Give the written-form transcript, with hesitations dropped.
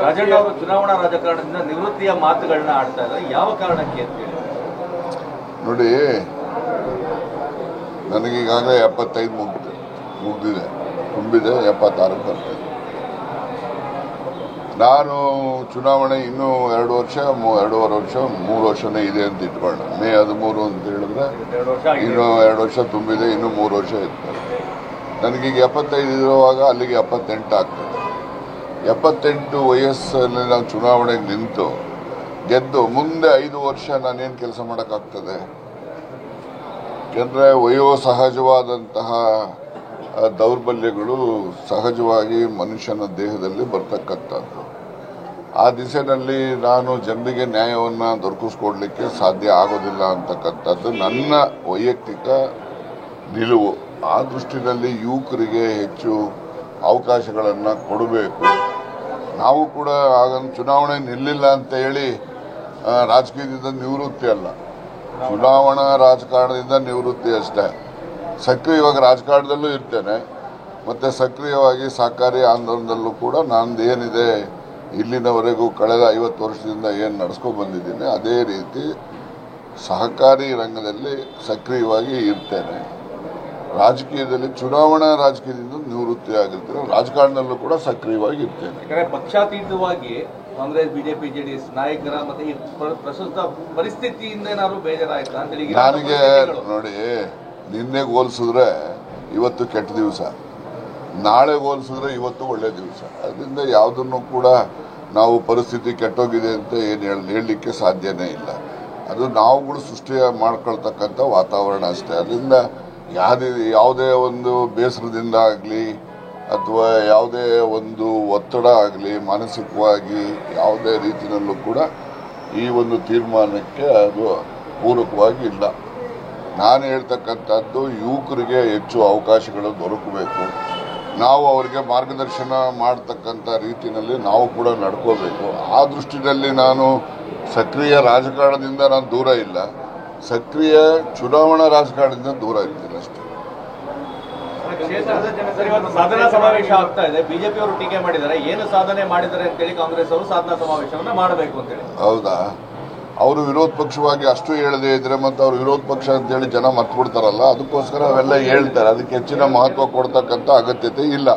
ರಾಜಣ್ಣ ಅವರು ಚುನಾವಣಾ ರಾಜಕಾರಣದಿಂದ ನಿವೃತ್ತಿಯ ಮಾತುಗಳನ್ನ ಆಡ್ತಾ ಇದ್ದಾರೆ. ಯಾವ ಕಾರಣಕ್ಕೆ ಅಂತ ಹೇಳಿ ನೋಡಿ, ನನಗೀಗಾಗಲೇ 75 ಮುಗಿದಿದೆ, ತುಂಬಿದೆ, 76 ಬರ್ತದೆ. ನಾನು ಚುನಾವಣೆ ಇನ್ನೂ 2 ವರ್ಷ, 2.5 ವರ್ಷ, 3 ವರ್ಷನೇ ಇದೆ ಅಂತ ಇಟ್ಕೊಳ್ಳೋಣ. ಮೇ 13 ಅಂತ ಹೇಳಿದ್ರೆ ಇನ್ನೂ 2 ವರ್ಷ ತುಂಬಿದೆ, ಇನ್ನೂ 3 ವರ್ಷ ಇರ್ತಾರೆ. ನನಗೀಗ 75 ಇರುವಾಗ ಅಲ್ಲಿಗೆ 78 ಆಗ್ತದೆ. 78 ವಯಸ್ಸಲ್ಲಿ ನಾವು ಚುನಾವಣೆಗೆ ನಿಂತು ಗೆದ್ದು ಮುಂದೆ 5 ವರ್ಷ ನಾನೇನು ಕೆಲಸ ಮಾಡೋಕ್ಕಾಗ್ತದೆ? ಯಾಕೆಂದರೆ ವಯೋಸಹಜವಾದಂತಹ ದೌರ್ಬಲ್ಯಗಳು ಸಹಜವಾಗಿ ಮನುಷ್ಯನ ದೇಹದಲ್ಲಿ ಬರ್ತಕ್ಕಂಥದ್ದು. ಆ ದಿಸೆಯಲ್ಲಿ ನಾನು ಜನರಿಗೆ ನ್ಯಾಯವನ್ನು ದೊರಕಿಸ್ಕೊಡ್ಲಿಕ್ಕೆ ಸಾಧ್ಯ ಆಗೋದಿಲ್ಲ ಅಂತಕ್ಕಂಥದ್ದು ನನ್ನ ವೈಯಕ್ತಿಕ ನಿಲುವು. ಆ ದೃಷ್ಟಿನಲ್ಲಿ ಯುವಕರಿಗೆ ಹೆಚ್ಚು ಅವಕಾಶಗಳನ್ನು ಕೊಡಬೇಕು. ನಾವು ಕೂಡ ಆಗ ಚುನಾವಣೆ ನಿಲ್ಲಿಲ್ಲ ಅಂತ ಹೇಳಿ ರಾಜಕೀಯದಿಂದ ನಿವೃತ್ತಿ ಅಲ್ಲ, ಚುನಾವಣಾ ರಾಜಕಾರಣದಿಂದ ನಿವೃತ್ತಿ ಅಷ್ಟೇ. ಸಕ್ರಿಯವಾಗಿ ರಾಜಕಾರಣದಲ್ಲೂ ಇರ್ತೇನೆ, ಮತ್ತು ಸಕ್ರಿಯವಾಗಿ ಸಹಕಾರಿ ಆಂದೋಲನದಲ್ಲೂ ಕೂಡ ನಂದೇನಿದೆ ಇಲ್ಲಿನವರೆಗೂ ಕಳೆದ 50 ವರ್ಷದಿಂದ ಏನು ನಡೆಸ್ಕೊಂಡು ಬಂದಿದ್ದೀನಿ ಅದೇ ರೀತಿ ಸಹಕಾರಿ ರಂಗದಲ್ಲಿ ಸಕ್ರಿಯವಾಗಿ ಇರ್ತೇನೆ. ರಾಜಕೀಯದಲ್ಲಿ ಚುನಾವಣಾ ರಾಜಕೀಯದಿಂದ ನಿವೃತ್ತಿ ಆಗಿರ್ತೇನೆ, ರಾಜಕಾರಣದಲ್ಲೂ ಕೂಡ ಸಕ್ರಿಯವಾಗಿ ಇರ್ತೇನೆ. ಪಕ್ಷಾತೀತವಾಗಿ ಕಾಂಗ್ರೆಸ್, ಬಿಜೆಪಿ, ಜೆಡಿಎಸ್ ನಾಯಕರ ಮತ್ತೆ ಈ ಪ್ರಸ್ತುತ ಪರಿಸ್ಥಿತಿಯಿಂದ ಏನಾದ್ರು ಬೇಜಾರಾಯ್ತಾ ಅಂತ ಹೇಳಿ ನನಗೆ ನೋಡಿ, ನಿನ್ನೆಗೆ ಹೋಲಿಸಿದ್ರೆ ಇವತ್ತು ಕೆಟ್ಟ ದಿವಸ, ನಾಳೆ ಹೋಲಿಸಿದ್ರೆ ಇವತ್ತು ಒಳ್ಳೆ ದಿವಸ. ಅದರಿಂದ ಯಾವುದನ್ನು ಕೂಡ ನಾವು ಪರಿಸ್ಥಿತಿ ಕೆಟ್ಟೋಗಿದೆ ಅಂತ ಏನು ಹೇಳಲಿಕ್ಕೆ ಸಾಧ್ಯನೇ ಇಲ್ಲ. ಅದು ನಾವುಗಳು ಸೃಷ್ಟಿ ಮಾಡ್ಕೊಳ್ತಕ್ಕಂಥ ವಾತಾವರಣ ಅಷ್ಟೇ. ಅದರಿಂದ ಯಾವುದೇ ಒಂದು ಬೇಸರದಿಂದ ಆಗಲಿ ಅಥವಾ ಯಾವುದೇ ಒಂದು ಒತ್ತಡ ಆಗಲಿ ಮಾನಸಿಕವಾಗಿ ಯಾವುದೇ ರೀತಿಯಲ್ಲೂ ಕೂಡ ಈ ಒಂದು ತೀರ್ಮಾನಕ್ಕೆ ಅದು ಪೂರಕವಾಗಿ ಇಲ್ಲ. ನಾನು ಹೇಳ್ತಕ್ಕಂಥದ್ದು ಯುವಕರಿಗೆ ಹೆಚ್ಚು ಅವಕಾಶಗಳು ದೊರಕಬೇಕು. ನಾವು ಅವರಿಗೆ ಮಾರ್ಗದರ್ಶನ ಮಾಡ್ತಕ್ಕಂಥ ರೀತಿಯಲ್ಲಿ ನಾವು ಕೂಡ ನಡ್ಕೋಬೇಕು. ಆ ದೃಷ್ಟಿಯಲ್ಲಿ ನಾನು ಸಕ್ರಿಯ ರಾಜಕಾರಣದಿಂದ ನಾನು ದೂರ ಇಲ್ಲ, ಸಕ್ರಿಯ ಚುನಾವಣಾ ರಾಜಕಾರಣದಿಂದ ದೂರ ಇರ್ತೀನಿ ಅಷ್ಟೇ. ಸಾಧನಾ ಸಮಾವೇಶ ಆಗ್ತಾ ಇದೆ, ಬಿಜೆಪಿ ಅವರು ಟೀಕೆ ಮಾಡಿದ್ದಾರೆ. ಏನು ಸಾಧನೆ ಮಾಡಿದ್ದಾರೆ ಅಂತೇಳಿ ಕಾಂಗ್ರೆಸ್ ಅವರು ಸಾಧನಾ ಸಮಾವೇಶವನ್ನ ಮಾಡಬೇಕು ಅಂತೇಳಿ. ಹೌದಾ? ಅವರು ವಿರೋಧ ಪಕ್ಷವಾಗಿ ಅಷ್ಟು ಹೇಳದೇ ಇದ್ರೆ ಮತ್ತೆ ಅವರು ವಿರೋಧ ಪಕ್ಷ ಅಂತೇಳಿ ಜನ ಮರ್ತು ಬಿಡ್ತಾರಲ್ಲ, ಅದಕ್ಕೋಸ್ಕರ ಅವೆಲ್ಲ ಹೇಳ್ತಾರೆ. ಅದಕ್ಕೆ ಹೆಚ್ಚಿನ ಮಹತ್ವ ಕೊಡ್ತಕ್ಕಂಥ ಅಗತ್ಯತೆ ಇಲ್ಲ.